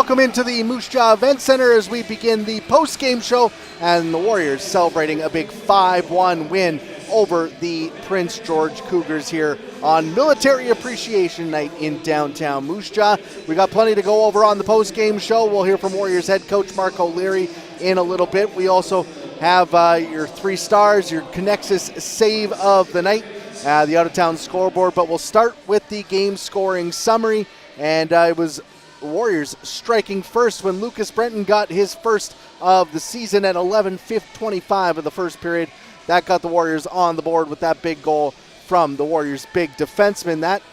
welcome into the Moose Jaw Event Center as we begin the post-game show, and the Warriors celebrating a big 5-1 win over the Prince George Cougars here on Military Appreciation Night in downtown Moose Jaw. We got plenty to go over on the post-game show. We'll hear from Warriors head coach Marc in a little bit. We also have your 3 stars, your Connexus save of the night, the out-of-town scoreboard, but we'll start with the game scoring summary, and it was Warriors striking first when Lucas Brenton got his first of the season at 11:25 of the first period. That got the Warriors on the board with that big goal from the Warriors' big defenseman. That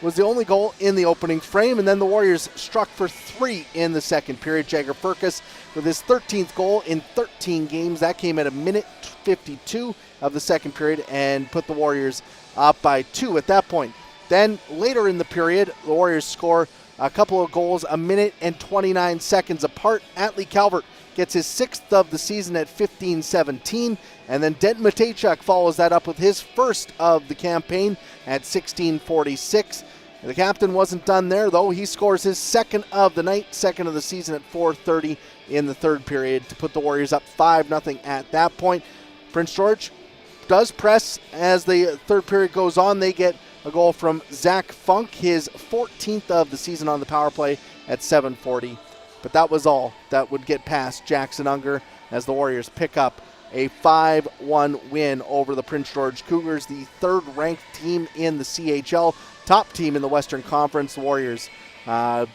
was the only goal in the opening frame, and then the Warriors struck for 3 in the second period. Jagger Furcus with his 13th goal in 13 games. That came at a minute 52 of the second period and put the Warriors up by 2 at that point. Then later in the period, the Warriors score a couple of goals a minute and 29 seconds apart. Atlee Calvert gets his 6th of the season at 15:17, and then Denton Matejchuk follows that up with his first of the campaign at 16:46. The captain wasn't done there, though. He scores his second of the night, second of the season at 4:30 in the third period to put the Warriors up 5-0 at that point. Prince George does press as the third period goes on. They get a goal from Zach Funk, his 14th of the season on the power play at 7:40. But that was all that would get past Jackson Unger as the Warriors pick up a 5-1 win over the Prince George Cougars, the third-ranked team in the CHL, top team in the Western Conference. The Warriors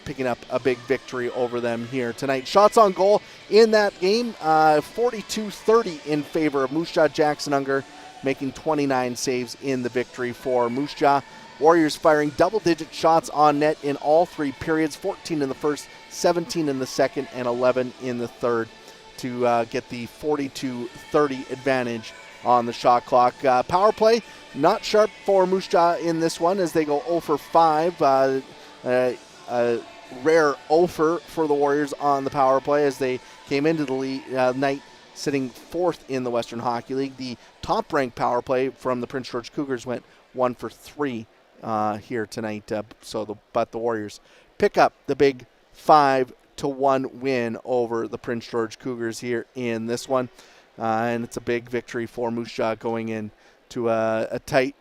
picking up a big victory over them here tonight. Shots on goal in that game, 42-30 in favor of Moose Jaw. Jackson Unger making 29 saves in the victory for Moose Jaw. Warriors firing double-digit shots on net in all 3 periods, 14 in the first, 17 in the second, and 11 in the third to get the 42-30 advantage on the shot clock. Power play, not sharp for Moose Jaw in this one as they go 0 for 5. Rare 0 for the Warriors on the power play as they came into the night sitting 4th in the Western Hockey League. The top-ranked power play from the Prince George Cougars went 1 for 3 here tonight. But the Warriors pick up the big 5-1 win over the Prince George Cougars here in this one. And it's a big victory for Moose Jaw going into a tight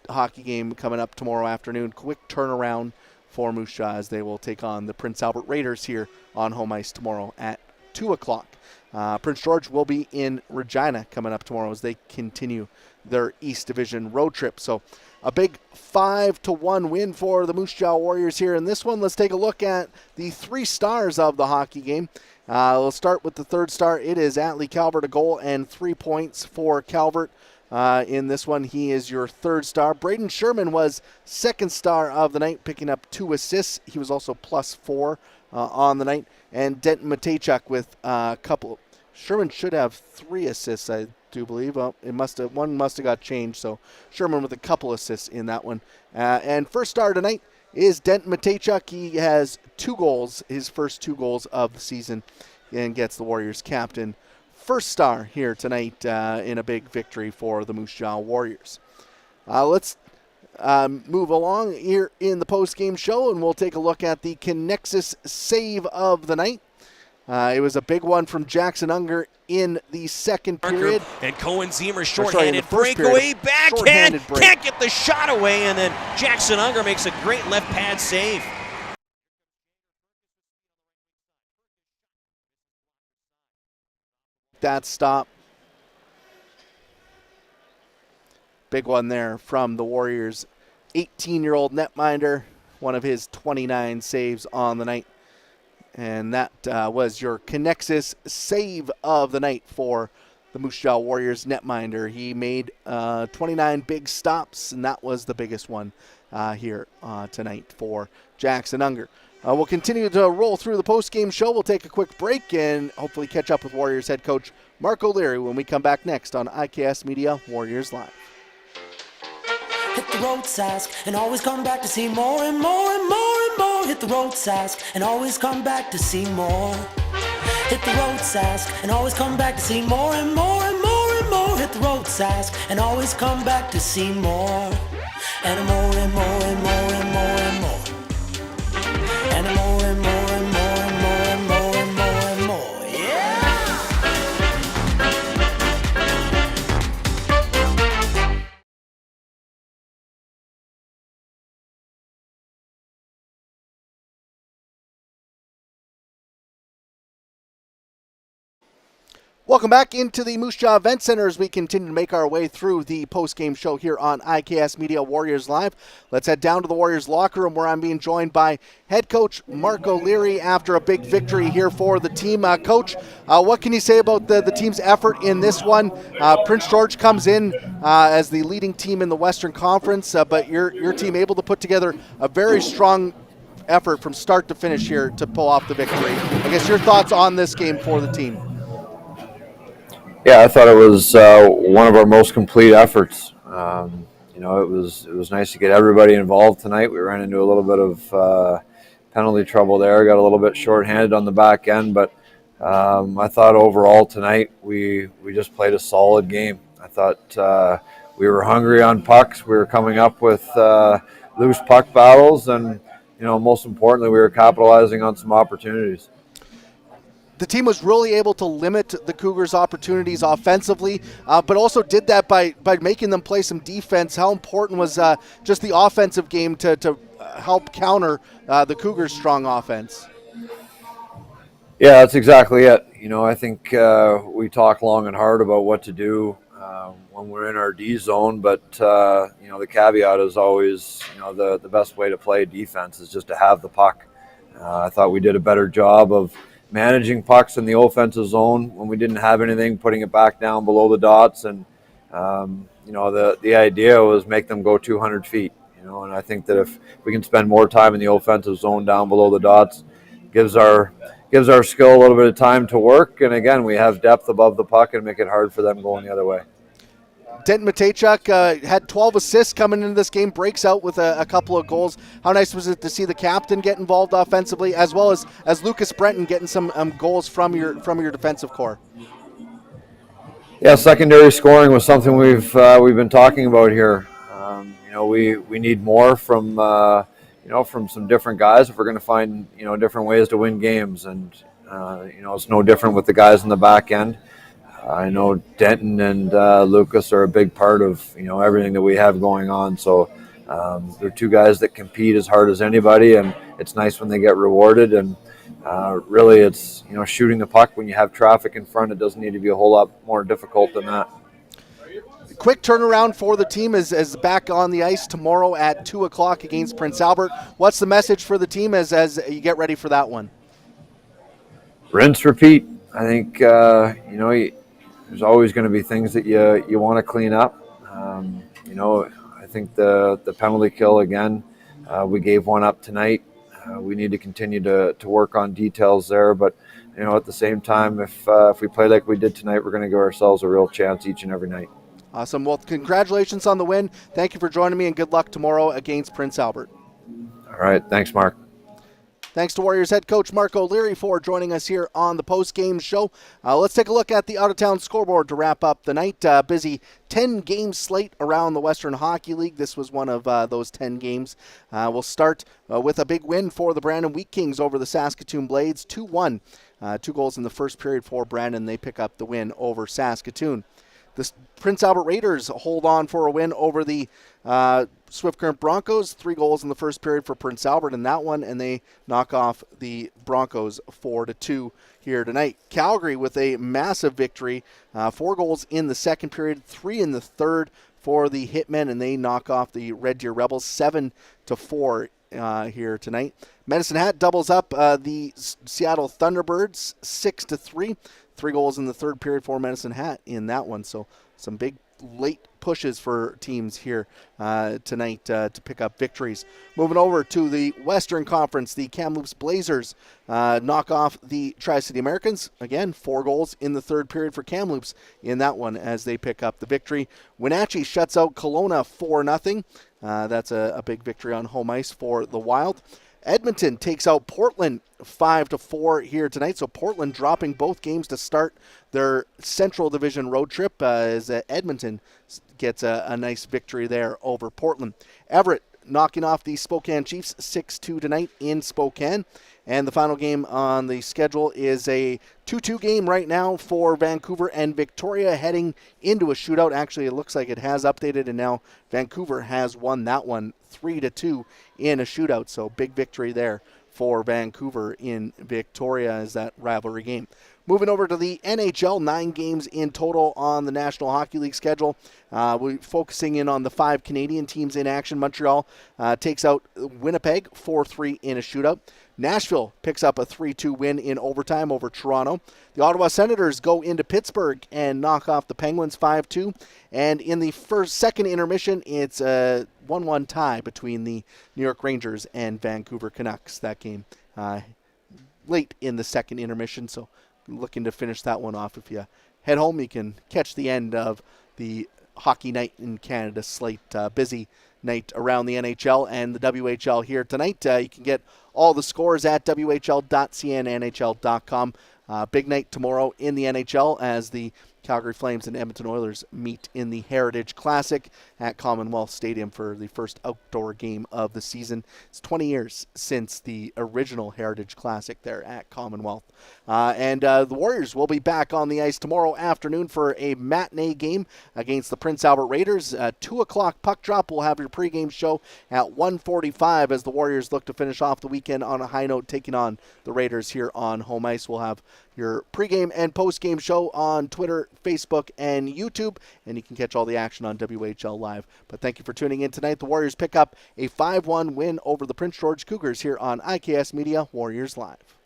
hockey game coming up tomorrow afternoon. Quick turnaround for Moose Jaw as they will take on the Prince Albert Raiders here on home ice tomorrow at 2 o'clock. Prince George will be in Regina coming up tomorrow as they continue their East Division road trip. So a big 5-1 win for the Moose Jaw Warriors here in this one. Let's take a look at the 3 stars of the hockey game. We'll start with the third star. It is Atlee Calvert, a goal and 3 points for Calvert. In this one, he is your third star. Braden Sherman was second star of the night, picking up 2 assists. He was also +4 on the night. And Denton Matejchuk with a couple. Sherman should have 3 assists, I do believe. Well, one must have got changed. So Sherman with a couple assists in that one. And first star tonight is Denton Matejchuk. He has 2 goals, his first 2 goals of the season, and gets the Warriors captain first star here tonight in a big victory for the Moose Jaw Warriors. Let's move along here in the post-game show, and we'll take a look at the Connexus save of the night. It was a big one from Jackson Unger in the second period. And Cohen Zemer shorthanded breakaway, backhand, can't get the shot away, and then Jackson Unger makes a great left pad save. That stop. Big one there from the Warriors' 18-year-old netminder, one of his 29 saves on the night. And that was your Connexus save of the night for the Moose Jaw Warriors netminder. He made 29 big stops, and that was the biggest one here tonight for Jackson Unger. We'll continue to roll through the post-game show. We'll take a quick break and hopefully catch up with Warriors head coach Marc when we come back next on IKS Media Warriors Live. Hit the road, Sask, and always come back to see more and more and more and more. Hit the road, Sask, and always come back to see more. Hit the road, Sask, and always come back to see more and more and more and more. Hit the road, Sask, and always come back to see more. And more and more and more and more and more. And more and more and more and more Welcome back into the Moose Jaw Event Center as we continue to make our way through the post-game show here on IKS Media Warriors Live. Let's head down to the Warriors locker room where I'm being joined by head coach Marc O'Leary after a big victory here for the team. Coach, what can you say about the team's effort in this one? Prince George comes in as the leading team in the Western Conference, but your team able to put together a very strong effort from start to finish here to pull off the victory. I guess your thoughts on this game for the team. Yeah, I thought it was one of our most complete efforts. It was nice to get everybody involved tonight. We ran into a little bit of penalty trouble there, got a little bit shorthanded on the back end, but I thought overall tonight we just played a solid game. I thought we were hungry on pucks. We were coming up with loose puck battles, and most importantly, we were capitalizing on some opportunities. The team was really able to limit the Cougars' opportunities offensively, but also did that by making them play some defense. How important was just the offensive game to help counter the Cougars' strong offense? Yeah, that's exactly it. I think we talk long and hard about what to do when we're in our D zone, but the caveat is always, the best way to play defense is just to have the puck. I thought we did a better job of managing pucks in the offensive zone when we didn't have anything, putting it back down below the dots, and the idea was make them go 200 feet. And I think that if we can spend more time in the offensive zone down below the dots, gives our skill a little bit of time to work, and again we have depth above the puck and make it hard for them going the other way. Denton Matejchuk had 12 assists coming into this game, breaks out with a couple of goals. How nice was it to see the captain get involved offensively, as well as Lucas Brenton getting some goals from your defensive core? Yeah, secondary scoring was something we've been talking about here. We need more from some different guys if we're going to find different ways to win games, and it's no different with the guys in the back end. I know Denton and Lucas are a big part of everything that we have going on. So they're two guys that compete as hard as anybody, and it's nice when they get rewarded. And really, it's shooting the puck when you have traffic in front. It doesn't need to be a whole lot more difficult than that. Quick turnaround for the team is back on the ice tomorrow at 2:00 against Prince Albert. What's the message for the team as you get ready for that one? Rinse, repeat. I think there's always going to be things that you want to clean up. I think the penalty kill again, we gave one up tonight. We need to continue to work on details there, but at the same time, if we play like we did tonight, we're going to give ourselves a real chance each and every night. Awesome. Well, congratulations on the win. Thank you for joining me, and good luck tomorrow against Prince Albert. All right. Thanks, Mark. Thanks to Warriors head coach Marc O'Leary for joining us here on the post-game show. Let's take a look at the out-of-town scoreboard to wrap up the night. Busy 10-game slate around the Western Hockey League. This was one of those 10 games. We'll start with a big win for the Brandon Wheat Kings over the Saskatoon Blades, 2-1. 2 goals in the first period for Brandon. They pick up the win over Saskatoon. The Prince Albert Raiders hold on for a win over the Swift Current Broncos. 3 goals in the first period for Prince Albert in that one, and they knock off the Broncos 4-2 here tonight. Calgary with a massive victory, 4 goals in the second period, 3 in the third for the Hitmen, and they knock off the Red Deer Rebels 7-4 here tonight. Medicine Hat doubles up the Seattle Thunderbirds 6-3. 3 goals in the third period for Medicine Hat in that one. So some big late pushes for teams here tonight to pick up victories. Moving over to the Western Conference, the Kamloops Blazers knock off the Tri-City Americans. Again, 4 goals in the third period for Kamloops in that one as they pick up the victory. Wenatchee shuts out Kelowna 4-0. That's a big victory on home ice for the Wild. Edmonton takes out Portland 5-4 here tonight. So Portland dropping both games to start their Central Division road trip as Edmonton gets a nice victory there over Portland. Everett knocking off the Spokane Chiefs 6-2 tonight in Spokane. And the final game on the schedule is a 2-2 game right now for Vancouver and Victoria, heading into a shootout. Actually, it looks like it has updated, and now Vancouver has won that one 3-2 in a shootout. So big victory there for Vancouver in Victoria as that rivalry game. Moving over to the NHL, 9 games in total on the National Hockey League schedule. We're focusing in on the 5 Canadian teams in action. Montreal takes out Winnipeg 4-3 in a shootout. Nashville picks up a 3-2 win in overtime over Toronto. The Ottawa Senators go into Pittsburgh and knock off the Penguins 5-2. And in the second intermission, it's a 1-1 tie between the New York Rangers and Vancouver Canucks. That game late in the second intermission, so looking to finish that one off. If you head home, you can catch the end of the Hockey Night in Canada slate. Busy night around the NHL and the WHL here tonight. You can get all the scores at WHL.ca and NHL.com. Big night tomorrow in the NHL as the Calgary Flames and Edmonton Oilers meet in the Heritage Classic at Commonwealth Stadium for the first outdoor game of the season. It's 20 years since the original Heritage Classic there at Commonwealth. And the Warriors will be back on the ice tomorrow afternoon for a matinee game against the Prince Albert Raiders. 2 o'clock puck drop. We'll have your pregame show at 1:45 as the Warriors look to finish off the weekend on a high note, taking on the Raiders here on home ice. We'll have your pregame and postgame show on Twitter, Facebook, and YouTube, and you can catch all the action on WHL Live. But thank you for tuning in tonight. The Warriors pick up a 5-1 win over the Prince George Cougars here on IKS Media Warriors Live.